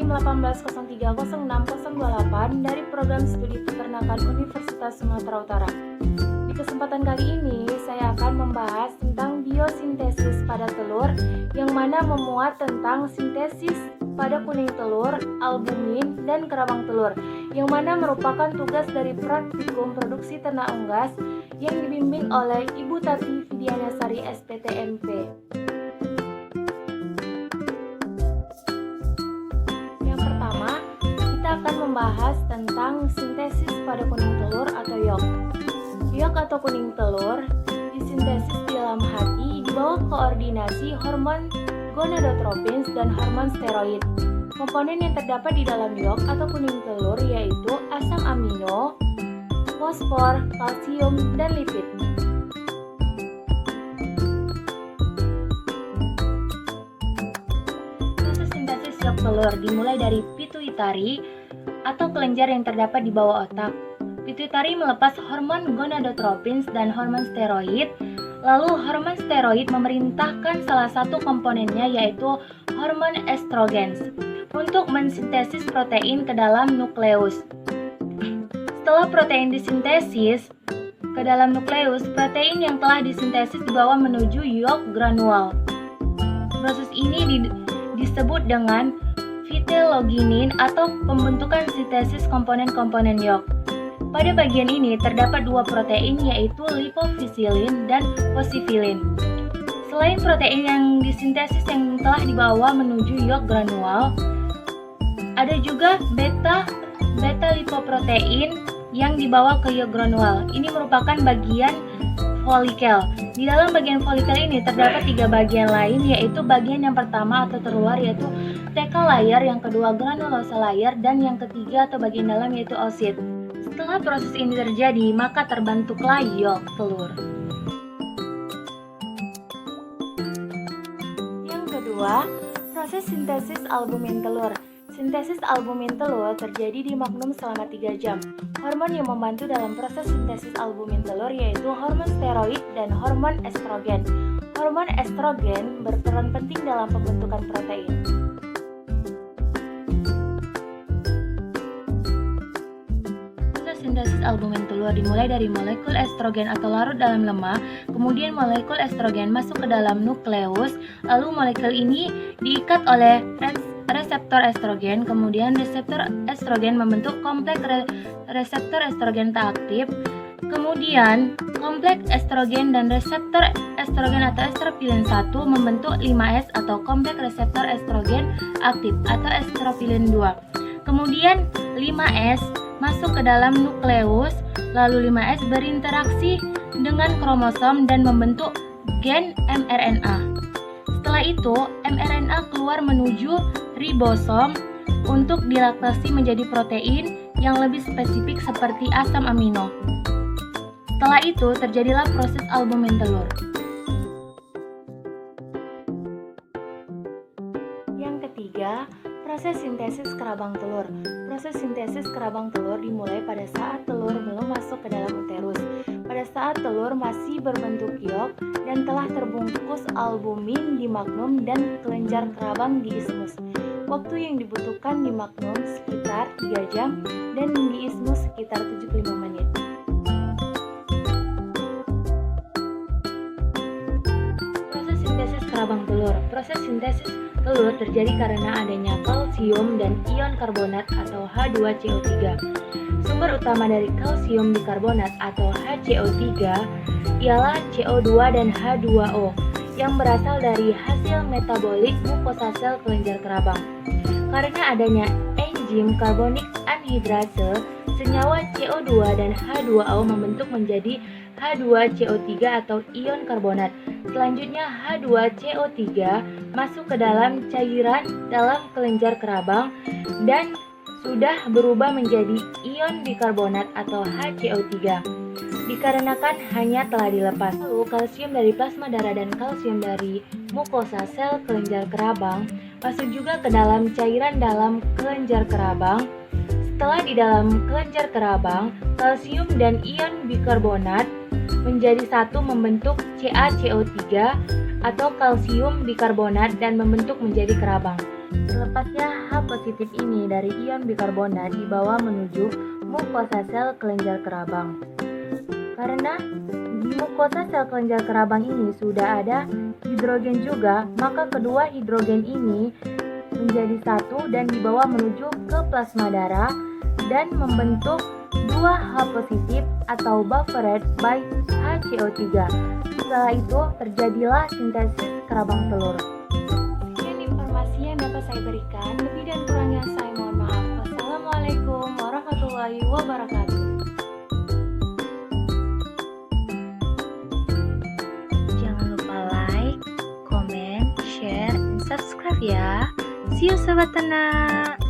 NIM 18030628 dari Program Studi Peternakan Universitas Sumatera Utara. Di kesempatan kali ini, saya akan membahas tentang biosintesis pada telur, yang mana memuat tentang sintesis pada kuning telur, albumin, dan kerabang telur, yang mana merupakan tugas dari praktikum produksi ternak unggas yang dibimbing oleh Ibu Tati Fidianasari SPTMP. Yang pertama, kita akan membahas tentang sintesis pada kuning telur atau yolk. Yolk atau kuning telur disintesis di dalam hati di bawah koordinasi hormon gonadotropins dan hormon steroid. Komponen yang terdapat di dalam yolk atau kuning telur yaitu asam amino, fosfor, kalsium, dan lipid. Proses sintesis yolk telur dimulai dari pituitari atau kelenjar yang terdapat di bawah otak. Pituitari melepas hormon gonadotropins dan hormon steroid. Lalu hormon steroid memerintahkan salah satu komponennya yaitu hormon estrogen untuk mensintesis protein ke dalam nukleus. Setelah protein disintesis ke dalam nukleus, protein yang telah disintesis dibawa menuju yolk granul. Proses ini disebut dengan phytologinin atau pembentukan sintesis komponen-komponen yolk. Pada bagian ini terdapat dua protein yaitu lipofisilin dan fosifilin. Selain protein yang disintesis yang telah dibawa menuju yolk granul, ada juga beta lipoprotein yang dibawa ke yolk granul. Ini merupakan bagian folikel. Di dalam bagian folikel ini terdapat tiga bagian lain, yaitu bagian yang pertama atau terluar yaitu thecal layer, yang kedua granulosa layer, dan yang ketiga atau bagian dalam yaitu oosit. Setelah proses ini terjadi, maka terbentuklah yolk telur. Yang kedua, proses sintesis albumin telur. Sintesis albumin telur terjadi di magnum selama 3 jam. Hormon yang membantu dalam proses sintesis albumin telur yaitu hormon steroid dan hormon estrogen. Hormon estrogen berperan penting dalam pembentukan protein. Sintesis albumin telur dimulai dari molekul estrogen atau larut dalam lemak, kemudian molekul estrogen masuk ke dalam nukleus, lalu molekul ini diikat oleh reseptor estrogen, kemudian reseptor estrogen membentuk kompleks reseptor estrogen tak aktif, kemudian kompleks estrogen dan reseptor estrogen atau estropilin 1 membentuk 5S atau kompleks reseptor estrogen aktif atau estropilin 2. Kemudian 5S masuk ke dalam nukleus, lalu 5S berinteraksi dengan kromosom dan membentuk gen mRNA. Setelah itu, mRNA keluar menuju ribosom untuk dilaktasi menjadi protein yang lebih spesifik seperti asam amino. Setelah itu, terjadilah proses albumin telur. Yang ketiga, proses sintesis kerabang telur. Proses sintesis kerabang telur dimulai pada saat telur belum masuk ke dalam uterus. Pada saat telur masih berbentuk yolk dan telah terbungkus albumin di magnum dan kelenjar kerabang di ismus. Waktu yang dibutuhkan di magnum sekitar 3 jam dan di ismus sekitar 75 menit. Proses sintesis kerabang telur. Proses sintesis telur terjadi karena adanya kalsium dan ion karbonat atau H2CO3. Sumber utama dari kalsium bikarbonat atau HCO3 ialah CO2 dan H2O yang berasal dari hasil metabolik mukosa sel kelenjar kerabang. Karena adanya enzim karbonik anhidrase, senyawa CO2 dan H2O membentuk menjadi H2CO3 atau ion karbonat. Selanjutnya H2CO3 masuk ke dalam cairan dalam kelenjar kerabang dan sudah berubah menjadi ion bikarbonat atau HCO3. Dikarenakan hanya telah dilepas. Lalu kalsium dari plasma darah dan kalsium dari mukosa sel kelenjar kerabang masuk juga ke dalam cairan dalam kelenjar kerabang. Setelah di dalam kelenjar kerabang, kalsium dan ion bikarbonat menjadi satu membentuk CaCO3 atau kalsium bikarbonat dan membentuk menjadi kerabang. Lepasnya H positif ini dari ion bikarbonat dibawa menuju mukosa sel kelenjar kerabang. Karena di mukosa sel kelenjar kerabang ini sudah ada hidrogen juga, maka kedua hidrogen ini menjadi satu dan dibawa menuju ke plasma darah dan membentuk 2H positif atau buffered by HCO3. Setelah itu terjadilah sintesis kerabang telur. Sekian informasi yang dapat saya berikan. Lebih dan kurangnya saya mohon maaf. Wassalamualaikum warahmatullahi wabarakatuh. Jangan lupa like, comment, share, dan subscribe ya. See you Sobat Tenang.